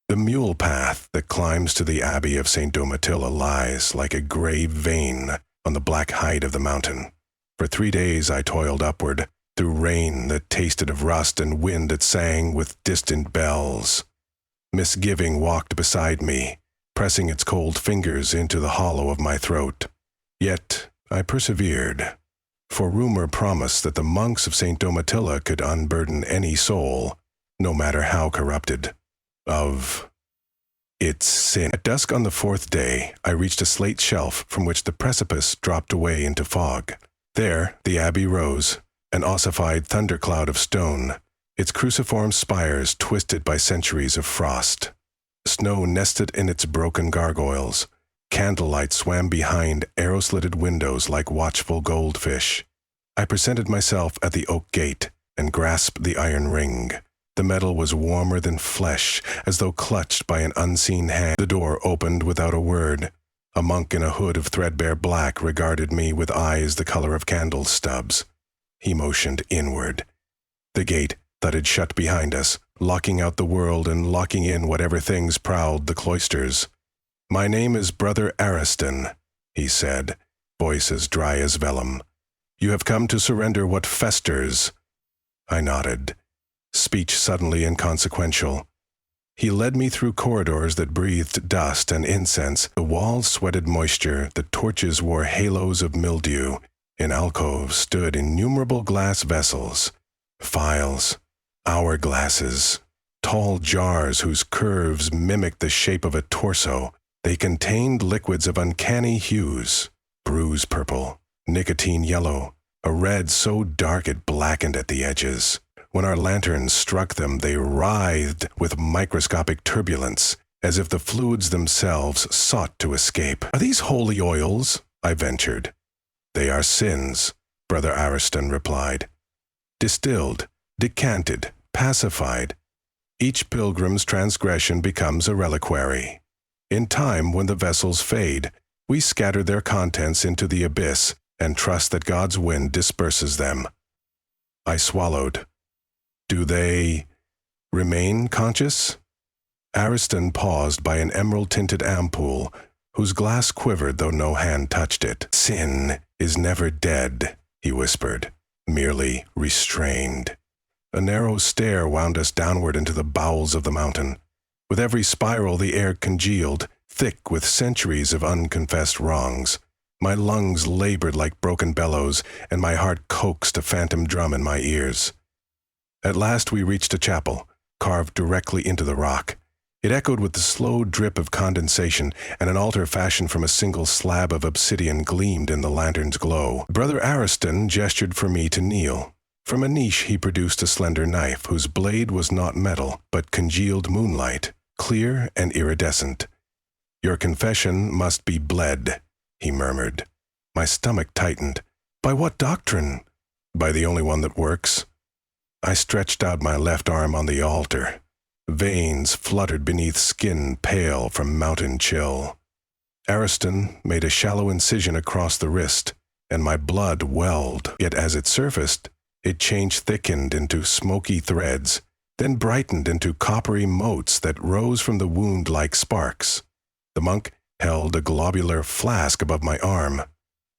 The mule path that climbs to the Abbey of St. Domitilla lies like a gray vein on the black height of the mountain. For 3 days I toiled upward, through rain that tasted of rust and wind that sang with distant bells. Misgiving walked beside me, pressing its cold fingers into the hollow of my throat. Yet I persevered, for rumor promised that the monks of St. Domitilla could unburden any soul, no matter how corrupted, of its sin. At dusk on the 4th day, I reached a slate shelf from which the precipice dropped away into fog. There, the abbey rose, an ossified thundercloud of stone, its cruciform spires twisted by centuries of frost. Snow nested in its broken gargoyles. Candlelight swam behind arrow-slitted windows like watchful goldfish. I presented myself at the oak gate and grasped the iron ring. The metal was warmer than flesh, as though clutched by an unseen hand. The door opened without a word. A monk in a hood of threadbare black regarded me with eyes the color of candle stubs. He motioned inward. The gate thudded shut behind us, locking out the world and locking in whatever things prowled the cloisters. "My name is Brother Ariston," he said, voice as dry as vellum. "You have come to surrender what festers." I nodded, speech suddenly inconsequential. He led me through corridors that breathed dust and incense. The walls sweated moisture, the torches wore halos of mildew. In alcoves stood innumerable glass vessels, phials, hourglasses, tall jars whose curves mimicked the shape of a torso. They contained liquids of uncanny hues, bruise purple, nicotine yellow, a red so dark it blackened at the edges. When our lanterns struck them, they writhed with microscopic turbulence, as if the fluids themselves sought to escape. "Are these holy oils?" I ventured. "They are sins," Brother Ariston replied. "Distilled, decanted, pacified. Each pilgrim's transgression becomes a reliquary. In time, when the vessels fade, we scatter their contents into the abyss and trust that God's wind disperses them." I swallowed. "Do they remain conscious?" Ariston paused by an emerald-tinted ampoule, whose glass quivered though no hand touched it. "Sin is never dead," he whispered, "merely restrained." A narrow stair wound us downward into the bowels of the mountain. With every spiral the air congealed, thick with centuries of unconfessed wrongs. My lungs labored like broken bellows, and my heart coaxed a phantom drum in my ears. At last we reached a chapel, carved directly into the rock. It echoed with the slow drip of condensation, and an altar fashioned from a single slab of obsidian gleamed in the lantern's glow. Brother Ariston gestured for me to kneel. From a niche he produced a slender knife, whose blade was not metal, but congealed moonlight, clear and iridescent. "Your confession must be bled," he murmured. My stomach tightened. "By what doctrine?" "By the only one that works." I stretched out my left arm on the altar. Veins fluttered beneath skin pale from mountain chill. Ariston made a shallow incision across the wrist, and my blood welled. Yet as it surfaced, it changed, thickened into smoky threads, then brightened into coppery motes that rose from the wound like sparks. The monk held a globular flask above my arm.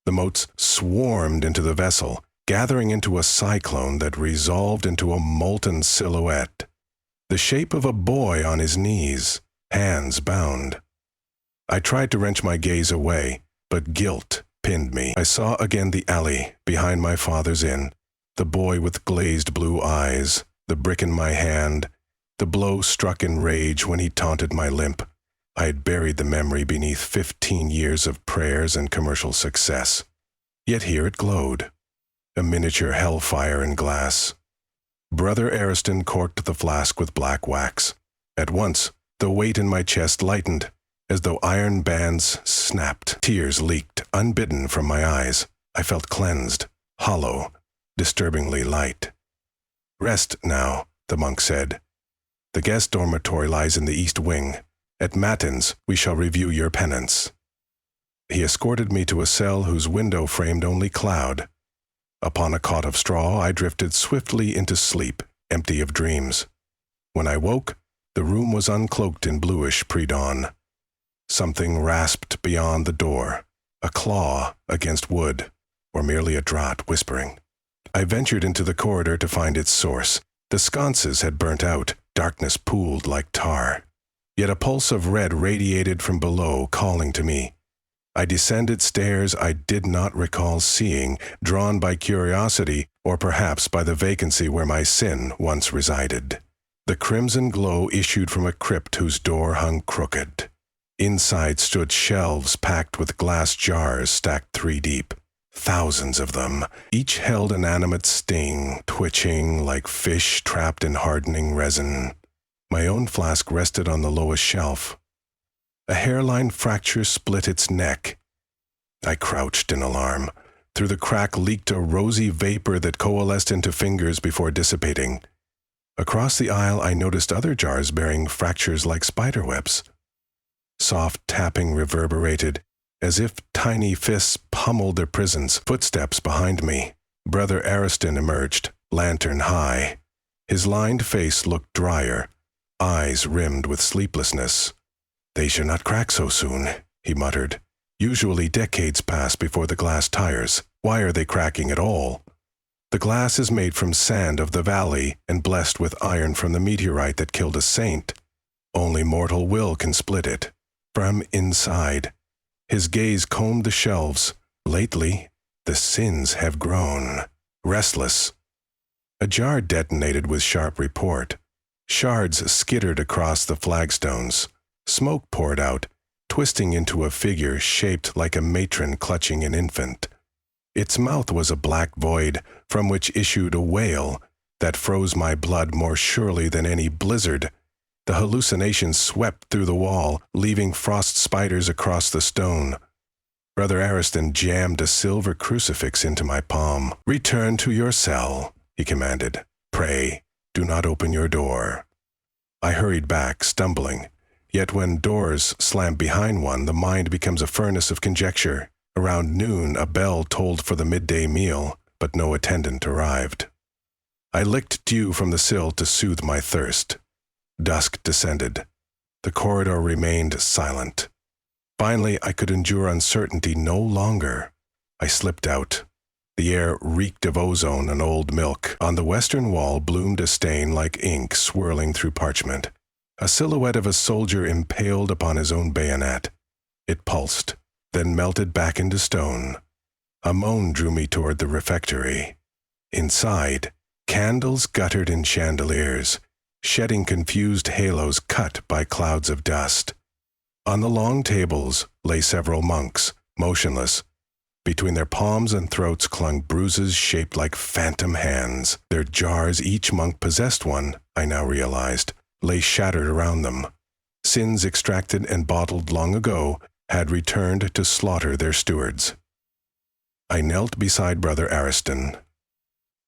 The motes swarmed into the vessel, gathering into a cyclone that resolved into a molten silhouette. The shape of a boy on his knees, hands bound. I tried to wrench my gaze away, but guilt pinned me. I saw again the alley behind my father's inn, the boy with glazed blue eyes, the brick in my hand, the blow struck in rage when he taunted my limp. I had buried the memory beneath 15 years of prayers and commercial success. Yet here it glowed, a miniature hellfire in glass. Brother Ariston corked the flask with black wax. At once, the weight in my chest lightened, as though iron bands snapped. Tears leaked, unbidden, from my eyes. I felt cleansed, hollow, disturbingly light. "Rest now," the monk said. "The guest dormitory lies in the east wing. At matins, we shall review your penance." He escorted me to a cell whose window framed only cloud. Upon a cot of straw, I drifted swiftly into sleep, empty of dreams. When I woke, The room was uncloaked in bluish pre-dawn. Something rasped beyond the door, a claw against wood, or merely a draught whispering. I ventured into the corridor to find its source. The sconces had burnt out, darkness pooled like tar. Yet a pulse of red radiated from below, calling to me. I descended stairs I did not recall seeing, drawn by curiosity, or perhaps by the vacancy where my sin once resided. The crimson glow issued from a crypt whose door hung crooked. Inside stood shelves packed with glass jars stacked 3 deep. Thousands of them, each held an animate sting, twitching like fish trapped in hardening resin. My own flask rested on the lowest shelf. A hairline fracture split its neck. I crouched in alarm. Through the crack leaked a rosy vapor that coalesced into fingers before dissipating. Across the aisle I noticed other jars bearing fractures like spiderwebs. Soft tapping reverberated, as if tiny fists pummeled their prisons. Footsteps behind me. Brother Ariston emerged, lantern high. His lined face looked drier, eyes rimmed with sleeplessness. "They should not crack so soon," he muttered. "Usually decades pass before the glass tires. Why are they cracking at all? The glass is made from sand of the valley and blessed with iron from the meteorite that killed a saint. Only mortal will can split it. From inside." His gaze combed the shelves. "Lately, the sins have grown. Restless." A jar detonated with sharp report. Shards skittered across the flagstones. Smoke poured out, twisting into a figure shaped like a matron clutching an infant. Its mouth was a black void from which issued a wail that froze my blood more surely than any blizzard. The hallucination swept through the wall, leaving frost spiders across the stone. Brother Ariston jammed a silver crucifix into my palm. "Return to your cell," he commanded. "Pray, do not open your door." I hurried back, stumbling. Yet when doors slam behind one, the mind becomes a furnace of conjecture. Around noon, a bell tolled for the midday meal, but no attendant arrived. I licked dew from the sill to soothe my thirst. Dusk descended. The corridor remained silent. Finally, I could endure uncertainty no longer. I slipped out. The air reeked of ozone and old milk. On the western wall bloomed a stain like ink swirling through parchment. A silhouette of a soldier impaled upon his own bayonet. It pulsed, then melted back into stone. A moan drew me toward the refectory. Inside, candles guttered in chandeliers, shedding confused halos cut by clouds of dust. On the long tables lay several monks, motionless. Between their palms and throats clung bruises shaped like phantom hands. Their jars, each monk possessed one, I now realized, lay shattered around them. Sins extracted and bottled long ago had returned to slaughter their stewards. I knelt beside Brother Ariston.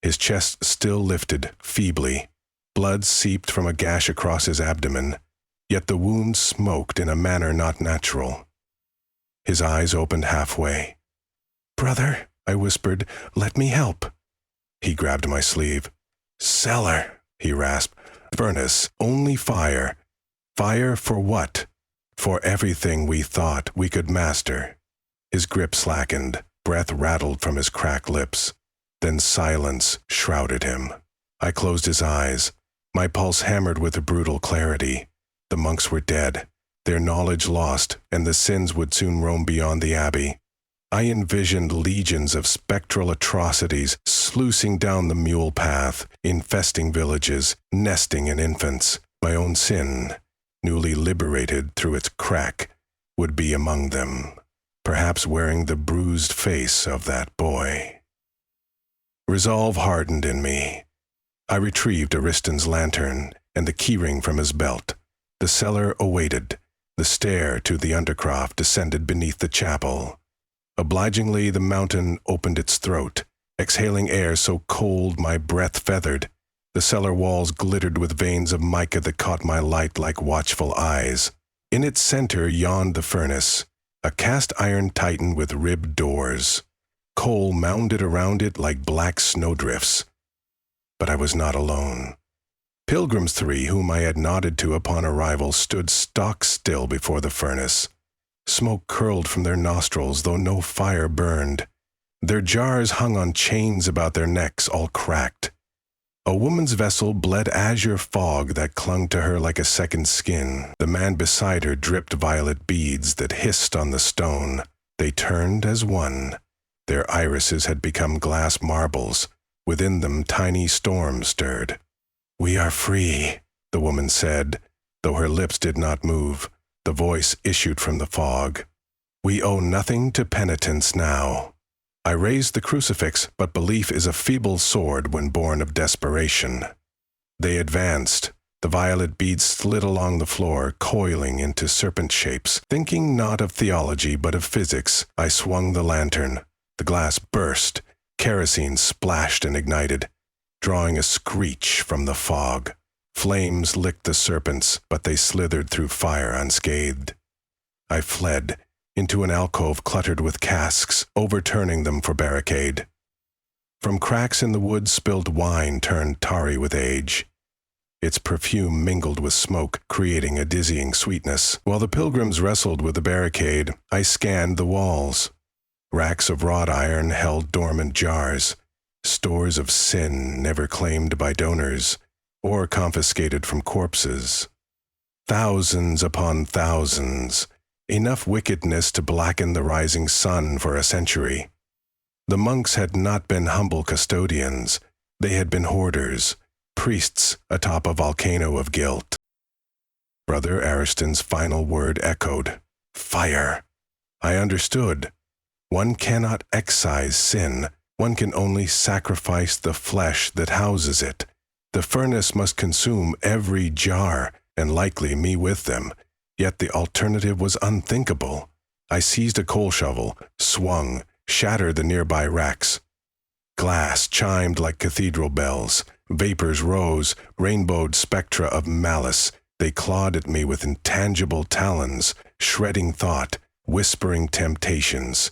His chest still lifted, feebly. Blood seeped from a gash across his abdomen, yet the wound smoked in a manner not natural. His eyes opened halfway. "Brother," I whispered, "let me help." He grabbed my sleeve. "Cellar," he rasped. "Furnace, only fire. Fire for what? For everything we thought we could master." His grip slackened. Breath rattled from his cracked lips. Then silence shrouded him. I closed his eyes. My pulse hammered with a brutal clarity. The monks were dead, their knowledge lost, and the sins would soon roam beyond the abbey. I envisioned legions of spectral atrocities sluicing down the mule path, infesting villages, nesting in infants. My own sin, newly liberated through its crack, would be among them, perhaps wearing the bruised face of that boy. Resolve hardened in me. I retrieved Ariston's lantern and the keyring from his belt. The cellar awaited. The stair to the undercroft descended beneath the chapel. Obligingly, the mountain opened its throat, exhaling air so cold my breath feathered. The cellar walls glittered with veins of mica that caught my light like watchful eyes. In its center yawned the furnace, a cast-iron titan with ribbed doors. Coal mounded around it like black snowdrifts. But I was not alone. Pilgrims 3, whom I had nodded to upon arrival, stood stock still before the furnace. Smoke curled from their nostrils, though no fire burned. Their jars hung on chains about their necks, all cracked. A woman's vessel bled azure fog that clung to her like a second skin. The man beside her dripped violet beads that hissed on the stone. They turned as one. Their irises had become glass marbles. Within them tiny storms stirred. "We are free," the woman said, though her lips did not move. The voice issued from the fog. "We owe nothing to penitence now." I raised the crucifix, but belief is a feeble sword when born of desperation. They advanced. The violet beads slid along the floor, coiling into serpent shapes. Thinking not of theology but of physics, I swung the lantern. The glass burst. Kerosene splashed and ignited, drawing a screech from the fog. Flames licked the serpents, but they slithered through fire unscathed. I fled into an alcove cluttered with casks, overturning them for barricade. From cracks in the wood spilled wine turned tarry with age. Its perfume mingled with smoke, creating a dizzying sweetness. While the pilgrims wrestled with the barricade, I scanned the walls. Racks of wrought iron held dormant jars, stores of sin never claimed by donors or confiscated from corpses. Thousands upon thousands, enough wickedness to blacken the rising sun for a century. The monks had not been humble custodians, they had been hoarders, priests atop a volcano of guilt. Brother Ariston's final word echoed, "Fire." I understood. One cannot excise sin, one can only sacrifice the flesh that houses it. The furnace must consume every jar, and likely me with them, yet the alternative was unthinkable. I seized a coal shovel, swung, shattered the nearby racks. Glass chimed like cathedral bells. Vapors rose, rainbowed spectra of malice. They clawed at me with intangible talons, shredding thought, whispering temptations.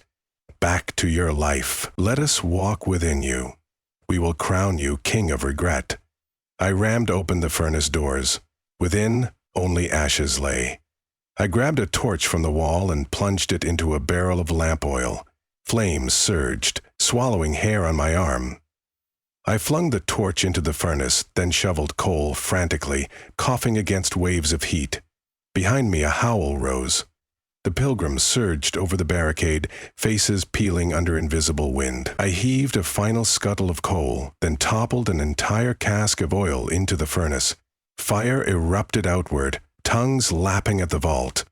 Back to your life. Let us walk within you. We will crown you king of regret. I rammed open the furnace doors. Within, only ashes lay. I grabbed a torch from the wall and plunged it into a barrel of lamp oil. Flames surged, swallowing hair on my arm. I flung the torch into the furnace, then shoveled coal frantically, coughing against waves of heat. Behind me a howl rose. The pilgrims surged over the barricade, faces peeling under invisible wind. I heaved a final scuttle of coal, then toppled an entire cask of oil into the furnace. Fire erupted outward, tongues lapping at the vault.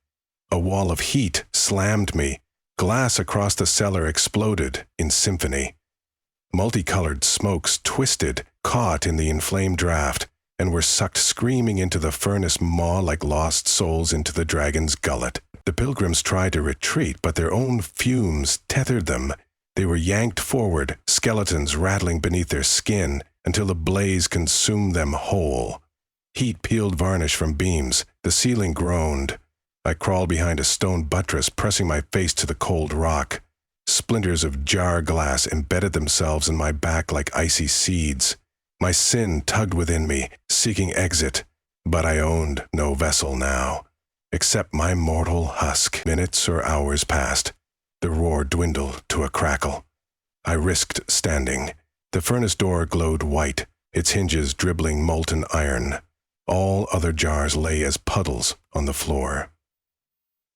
A wall of heat slammed me. Glass across the cellar exploded in symphony. Multicolored smokes twisted, caught in the inflamed draft, and were sucked screaming into the furnace maw like lost souls into the dragon's gullet. The pilgrims tried to retreat, but their own fumes tethered them. They were yanked forward, skeletons rattling beneath their skin, until the blaze consumed them whole. Heat peeled varnish from beams. The ceiling groaned. I crawled behind a stone buttress, pressing my face to the cold rock. Splinters of jar glass embedded themselves in my back like icy seeds. My sin tugged within me, seeking exit, but I owned no vessel now. Except my mortal husk. Minutes or hours passed. The roar dwindled to a crackle. I risked standing. The furnace door glowed white, its hinges dribbling molten iron. All other jars lay as puddles on the floor.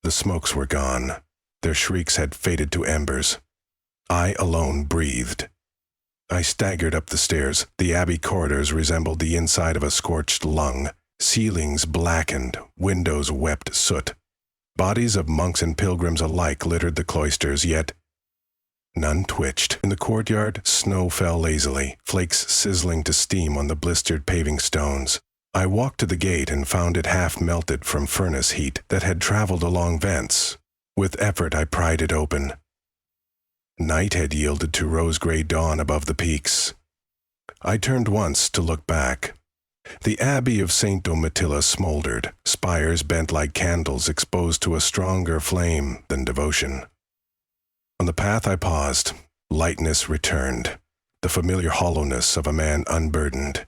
The smokes were gone. Their shrieks had faded to embers. I alone breathed. I staggered up the stairs. The abbey corridors resembled the inside of a scorched lung. Ceilings blackened, windows wept soot. Bodies of monks and pilgrims alike littered the cloisters, yet none twitched. In the courtyard, snow fell lazily, flakes sizzling to steam on the blistered paving stones. I walked to the gate and found it half melted from furnace heat that had traveled along vents. With effort, I pried it open. Night had yielded to rose-gray dawn above the peaks. I turned once to look back. The Abbey of St. Domitilla smoldered, spires bent like candles exposed to a stronger flame than devotion. On the path I paused. Lightness returned, the familiar hollowness of a man unburdened.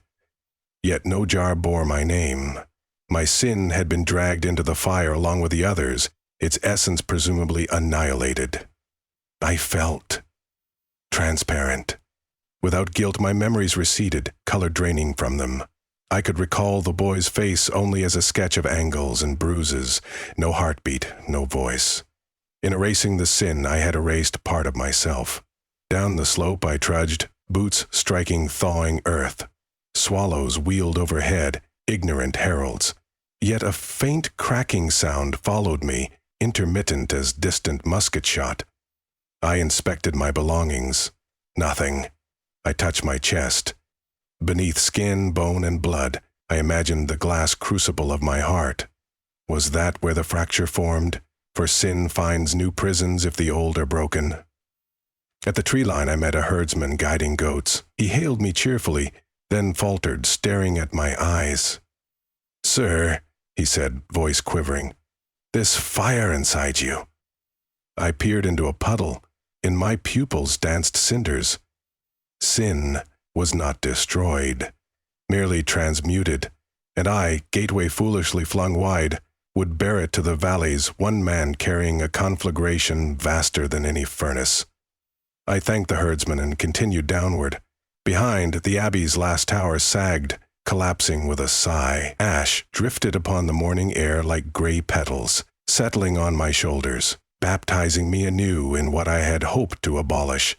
Yet no jar bore my name. My sin had been dragged into the fire along with the others, its essence presumably annihilated. I felt transparent. Without guilt, my memories receded, color draining from them. I could recall the boy's face only as a sketch of angles and bruises, no heartbeat, no voice. In erasing the sin, I had erased part of myself. Down the slope I trudged, boots striking thawing earth. Swallows wheeled overhead, ignorant heralds. Yet a faint cracking sound followed me, intermittent as distant musket shot. I inspected my belongings. Nothing. I touched my chest. Beneath skin, bone, and blood, I imagined the glass crucible of my heart. Was that where the fracture formed? For sin finds new prisons if the old are broken. At the tree line I met a herdsman guiding goats. He hailed me cheerfully, then faltered, staring at my eyes. "Sir," he said, voice quivering, "this fire inside you." I peered into a puddle. In my pupils danced cinders. Sin was not destroyed, merely transmuted, and I, gateway foolishly flung wide, would bear it to the valleys, one man carrying a conflagration vaster than any furnace. I thanked the herdsman and continued downward. Behind, the abbey's last tower sagged, collapsing with a sigh. Ash drifted upon the morning air like gray petals, settling on my shoulders, baptizing me anew in what I had hoped to abolish.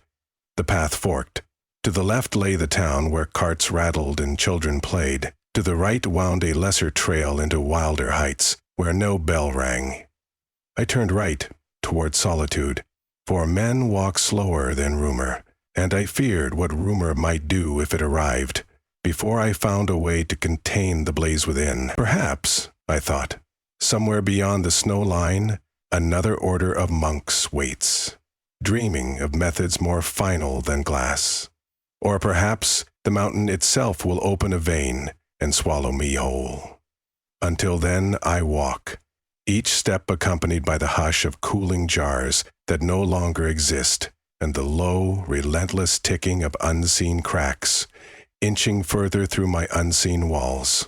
The path forked. To the left lay the town where carts rattled and children played. To the right wound a lesser trail into wilder heights, where no bell rang. I turned right, toward solitude, for men walk slower than rumor, and I feared what rumor might do if it arrived, before I found a way to contain the blaze within. Perhaps, I thought, somewhere beyond the snow line, another order of monks waits, dreaming of methods more final than glass. Or perhaps the mountain itself will open a vein and swallow me whole. Until then, I walk, each step accompanied by the hush of cooling jars that no longer exist, and the low, relentless ticking of unseen cracks, inching further through my unseen walls.